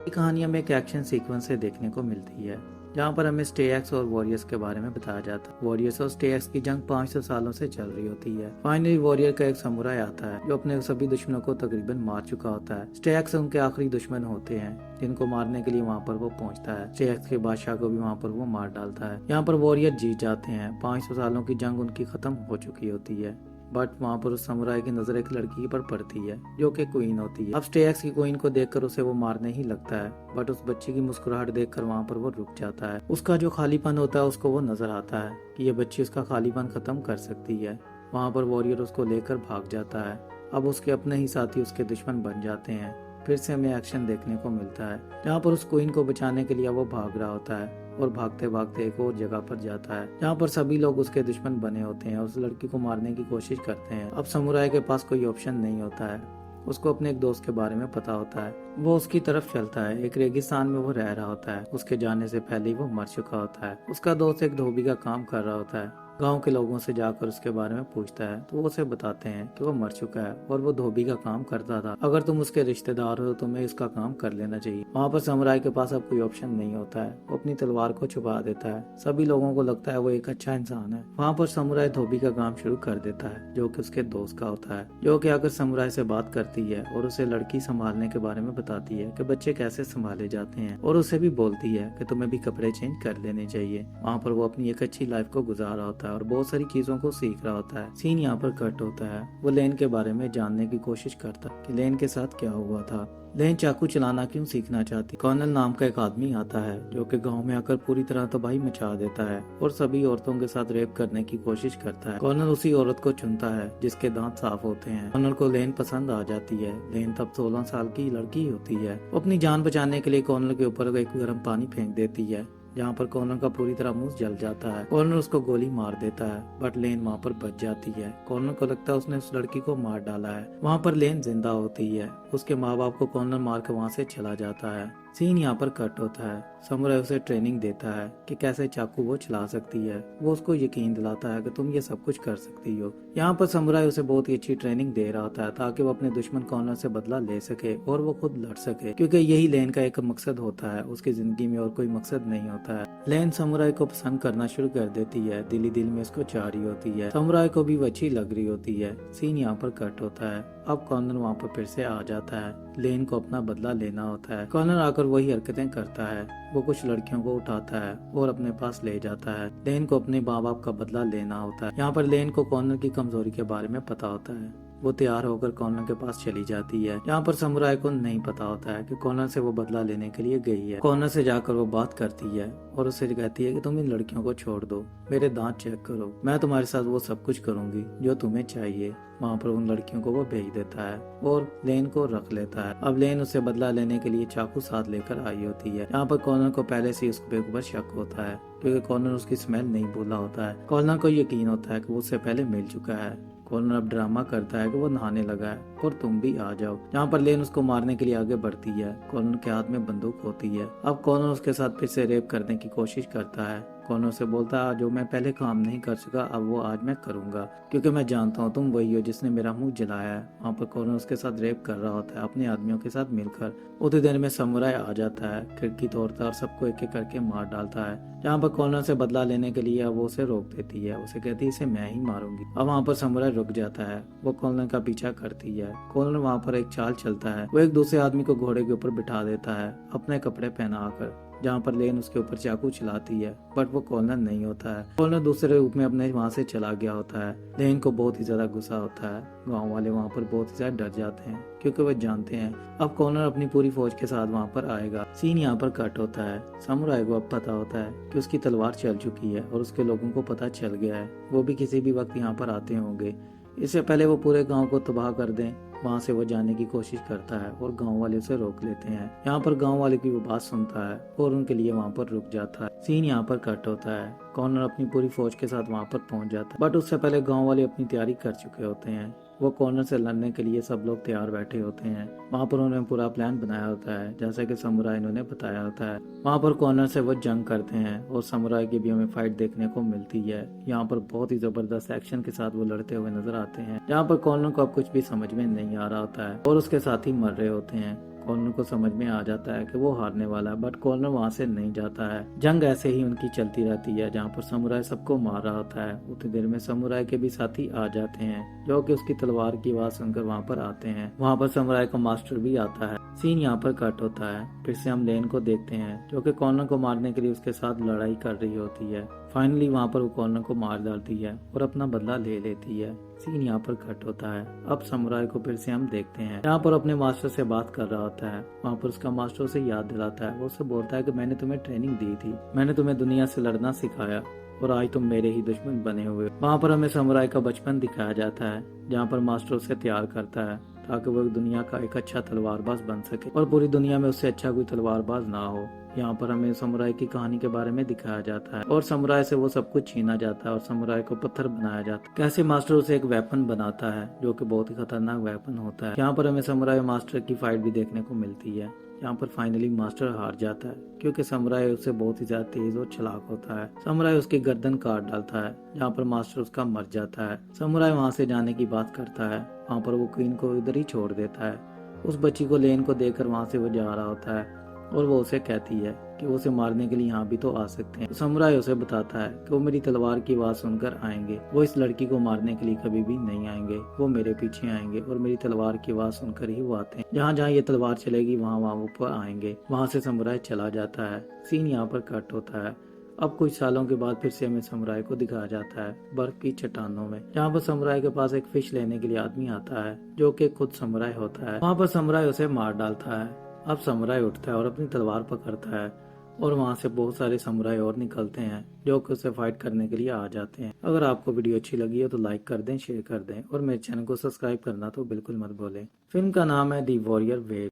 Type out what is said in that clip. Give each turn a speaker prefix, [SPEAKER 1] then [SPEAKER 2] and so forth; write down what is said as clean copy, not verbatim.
[SPEAKER 1] ये कहानी हमें एक एक्शन सीक्वेंस से देखने को मिलती है जहाँ पर हमें स्टे एक्स और वॉरियर्स के बारे में बताया जाता है। वॉरियर्स और स्टे एक्स की जंग 500 सालों से चल रही होती है। फाइनली वॉरियर का एक समुराई आता है जो अपने सभी दुश्मनों को तकरीबन मार चुका होता है। स्टे एक्स उनके आखिरी दुश्मन होते हैं जिनको मारने के लिए वहाँ पर वो पहुँचता है। स्टे एक्स के बादशाह को भी वहाँ पर वो मार डालता है। यहाँ पर वॉरियर जीत जाते हैं। 500 सालों की जंग उनकी खत्म हो चुकी होती है। बट वहाँ पर उस समुराई की नजर एक लड़की पर पड़ती है जो कि क्वीन होती है। अब स्टे एक्स की क्वीन को देखकर उसे वो मारने ही लगता है, बट उस बच्ची की मुस्कुराहट देखकर वहाँ पर वो रुक जाता है। उसका जो खालीपन होता है उसको वो नजर आता है कि ये बच्ची उसका खालीपन खत्म कर सकती है। वहाँ पर वॉरियर उसको लेकर भाग जाता है। अब उसके अपने ही साथी उसके दुश्मन बन जाते हैं। फिर से हमें एक्शन देखने को मिलता है जहाँ पर उस क्वीन को बचाने के लिए वो भाग रहा होता है और भागते भागते एक और जगह पर जाता है जहाँ पर सभी लोग उसके दुश्मन बने होते हैं। उस लड़की को मारने की कोशिश करते हैं। अब समुराई के पास कोई ऑप्शन नहीं होता है। उसको अपने एक दोस्त के बारे में पता होता है। वो उसकी तरफ चलता है। एक रेगिस्तान में वो रह रहा होता है। उसके जाने से पहले ही वो मर चुका होता है। उसका दोस्त एक धोबी का काम कर रहा होता है। गांव के लोगों से जाकर उसके बारे में पूछता है तो वो उसे बताते हैं कि वो मर चुका है और वो धोबी का काम करता था। अगर तुम उसके रिश्तेदार हो तो तुम्हें इसका काम कर लेना चाहिए। वहाँ पर समुराई के पास अब कोई ऑप्शन नहीं होता है। वो अपनी तलवार को छुपा देता है। सभी लोगों को लगता है वो एक अच्छा इंसान है। वहाँ पर समुराई धोबी का काम शुरू कर देता है जो कि उसके दोस्त का होता है, जो कि आकर समुराई से बात करती है और उसे लड़की संभालने के बारे में बताती है कि बच्चे कैसे संभाले जाते हैं और उसे भी बोलती है कि तुम्हें भी कपड़े चेंज कर लेने चाहिए। वहाँ पर वो अपनी एक अच्छी लाइफ को गुजार रहा होता है और बहुत सारी चीजों को सीख रहा होता है। सीन यहाँ पर कट होता है। वो लेन के बारे में जानने की कोशिश करता है कि लेन के साथ क्या हुआ था। लेन चाकू चलाना क्यों सीखना चाहती। कर्नल नाम का एक आदमी आता है जो कि गांव में आकर पूरी तरह तबाही मचा देता है और सभी औरतों के साथ रेप करने की कोशिश करता है। कर्नल उसी औरत को चुनता है जिसके दांत साफ होते हैं। कर्नल को लेन पसंद आ जाती है। लेन तब 16 साल की लड़की होती है। वो अपनी जान बचाने के लिए कर्नल के ऊपर एक गर्म पानी फेंक देती है जहाँ पर कॉर्नर का पूरी तरह मुंह जल जाता है। कॉर्नर उसको गोली मार देता है बट लेन वहाँ पर बच जाती है। कॉर्नर को लगता है उसने उस लड़की को मार डाला है। वहाँ पर लेन जिंदा होती है। उसके माँ बाप को कॉर्नर मार के वहाँ से चला जाता है। सीन यहाँ पर कट होता है। समुराई उसे ट्रेनिंग देता है कि कैसे चाकू वो चला सकती है। वो उसको यकीन दिलाता है कि तुम ये सब कुछ कर सकती हो। यहाँ पर समुराई उसे बहुत ही अच्छी ट्रेनिंग दे रहा होता है ताकि वो अपने दुश्मन कॉर्नर से बदला ले सके और वो खुद लड़ सके, क्योंकि यही लेन का एक मकसद होता है। उसकी जिंदगी में और कोई मकसद नहीं होता है। लेन समुराई को पसंद करना शुरू कर देती है। दिली दिल में उसको चाह रही होती है। समुराई को भी वो अच्छी लग रही होती है। सीन यहाँ पर कट होता है। अब कॉर्नर वहाँ पर फिर से आ जाता है। लेन को अपना बदला लेना होता है। कॉर्नर आकर वही हरकतें करता है। वो कुछ लड़कियों को उठाता है और अपने पास ले जाता है। लेन को अपने माँ बाप का बदला लेना होता है। यहाँ पर लेन को कॉर्नर की कमजोरी के बारे में पता होता है। वो तैयार होकर कॉर्नर के पास चली जाती है। यहाँ पर समुराई को नहीं पता होता है कि कॉर्नर से वो बदला लेने के लिए गई है। कॉर्नर से जाकर वो बात करती है और उससे कहती है कि तुम इन लड़कियों को छोड़ दो, मेरे दांत चेक करो, मैं तुम्हारे साथ वो सब कुछ करूंगी जो तुम्हें चाहिए। वहाँ पर उन लड़कियों को वो भेज देता है और लेन को रख लेता है। अब लेन उससे बदला लेने के लिए चाकू साथ लेकर आई होती है। यहाँ पर कॉर्नर को पहले से उसके ऊपर शक होता है क्योंकि कॉर्नर उसकी स्मेल नहीं भूला होता है। कॉर्नर को यकीन होता है कि वो उससे पहले मिल चुका है। कॉर्नर अब ड्रामा करता है कि वो नहाने लगा है और तुम भी आ जाओ। यहाँ पर लेन उसको मारने के लिए आगे बढ़ती है। कॉर्नर के हाथ में बंदूक होती है। अब कॉर्नर उसके साथ फिर से रेप करने की कोशिश करता है। कॉर्नर से बोलता है जो मैं पहले काम नहीं कर सका अब वो आज मैं करूंगा, क्योंकि मैं जानता हूँ तुम वही हो जिसने मेरा मुंह जलाया है। वहाँ पर कॉर्नर उसके साथ रेप कर रहा होता है अपने आदमियों के साथ मिलकर। उतनी देर में समुराई आ जाता है, खिड़की तोड़ता है और सबको एक एक करके मार डालता है। जहाँ पर कॉर्नर से बदला लेने के लिए वो उसे रोक देती है। उसे कहती है इसे मैं ही मारूंगी। अब वहाँ पर समुराई रुक जाता है। वो कॉर्नर का पीछा करती है। कॉर्नर वहाँ पर एक चाल चलता है। वो एक दूसरे आदमी को घोड़े के ऊपर बिठा देता है अपने कपड़े पहनाकर, जहाँ पर लेन उसके ऊपर चाकू चलाती है बट वो कॉर्नर नहीं होता है। कॉर्नर दूसरे रूप में अपने वहाँ से चला गया होता है। लेन को बहुत ही ज्यादा गुस्सा होता है। गांव वाले वहाँ पर बहुत ही ज्यादा डर जाते हैं क्योंकि वो जानते हैं अब कॉर्नर अपनी पूरी फौज के साथ वहाँ पर आएगा। सीन यहाँ पर कट होता है। समुराई को अब पता होता है कि उसकी तलवार चल चुकी है और उसके लोगों को पता चल गया है वो भी किसी भी वक्त यहाँ पर आते होंगे। इससे पहले वो पूरे गांव को तबाह कर दें, वहाँ से वो जाने की कोशिश करता है और गांव वाले उसे रोक लेते हैं। यहाँ पर गांव वाले की वो बात सुनता है और उनके लिए वहाँ पर रुक जाता है। सीन यहाँ पर कट होता है। कॉर्नर अपनी पूरी फौज के साथ वहाँ पर पहुँच जाता है बट उससे पहले गांव वाले अपनी तैयारी कर चुके होते हैं। वो कॉर्नर से लड़ने के लिए सब लोग तैयार बैठे होते हैं। वहाँ पर उन्होंने पूरा प्लान बनाया होता है जैसा कि समुराई इन्होंने बताया होता है। वहाँ पर कॉर्नर से वो जंग करते हैं और समुराई की भी हमें फाइट देखने को मिलती है। यहाँ पर बहुत ही जबरदस्त एक्शन के साथ वो लड़ते हुए नजर आते हैं। यहाँ पर कॉर्नर को अब कुछ भी समझ में नहीं आ रहा होता है और उसके साथी मर रहे होते हैं। कॉर्नर को समझ में आ जाता है कि वो हारने वाला है, बट कॉर्नर वहाँ से नहीं जाता है। जंग ऐसे ही उनकी चलती रहती है, जहाँ पर समुराई सबको मार रहा होता है। उतनी देर में समुराई के भी साथी आ जाते हैं, जो कि उसकी तलवार की आवाज सुनकर वहाँ पर आते हैं। वहाँ पर समुराई का मास्टर भी आता है। सीन यहाँ पर कट होता है। फिर से हम लेन को देखते हैं, जो कि कॉर्नर को मारने के लिए उसके साथ लड़ाई कर रही होती है। फाइनली वहाँ पर वो कॉर्नर को मार डालती है और अपना बदला ले लेती है। सीन यहाँ पर कट होता है। अब समुराई को फिर से हम देखते हैं, यहाँ पर अपने मास्टर से बात कर रहा होता है। वहाँ पर उसका मास्टर उसे याद दिलाता है। वो उसे बोलता है कि मैंने तुम्हें ट्रेनिंग दी थी, मैंने तुम्हें दुनिया से लड़ना सिखाया और आज तुम मेरे ही दुश्मन बने हुए। वहाँ पर हमें समुराई का बचपन दिखाया जाता है, जहाँ पर मास्टर उसे तैयार करता है ताकि वो दुनिया का एक अच्छा तलवारबाज बन सके और पूरी दुनिया में उससे अच्छा कोई तलवारबाज ना हो। यहाँ पर हमें समुराई की कहानी के बारे में दिखाया जाता है और समुराई से वो सब कुछ छीना जाता है और समुराई को पत्थर बनाया जाता है। कैसे मास्टर उसे एक वेपन बनाता है, जो कि बहुत ही खतरनाक वेपन होता है। यहाँ पर हमें समुराई मास्टर की फाइट भी देखने को मिलती है। यहाँ पर फाइनली मास्टर हार जाता है, क्योंकि समुराई उससे बहुत ही ज्यादा तेज और चालाक होता है। समुराई उसकी गर्दन काट डालता है, जहाँ पर मास्टर उसका मर जाता है। समुराई वहाँ से जाने की बात करता है। वहाँ पर वो क्वीन को इधर ही छोड़ देता है। उस बच्ची को लेन को देखकर वहाँ से वो जा रहा होता है और वो उसे कहती है कि वो उसे मारने के लिए यहाँ भी तो आ सकते हैं। तो समुराई उसे बताता है कि वो मेरी तलवार की आवाज सुनकर आएंगे, वो इस लड़की को मारने के लिए कभी भी नहीं आएंगे, वो मेरे पीछे आएंगे और मेरी तलवार की आवाज सुनकर ही वो आते हैं। जहाँ जहाँ ये तलवार चलेगी वहाँ वहाँ वो पर आएंगे। वहाँ से समुराई चला जाता है। सीन यहाँ पर कट होता है। अब कुछ सालों के बाद फिर से हमें समुराई को दिखाया जाता है बर्फ की चट्टानों में, जहाँ पर समुराई के पास एक फिश लेने के लिए आदमी आता है, जो कि खुद समुराई होता है। वहाँ पर समुराई उसे मार डालता है। अब समुराई उठता है और अपनी तलवार पकड़ता है और वहाँ से बहुत सारे समुराई और निकलते हैं, जो कि उसे फाइट करने के लिए आ जाते हैं। अगर आपको वीडियो अच्छी लगी हो तो लाइक कर दें, शेयर कर दें और मेरे चैनल को सब्सक्राइब करना तो बिल्कुल मत भूलें। फिल्म का नाम है दी वॉरियर वेव।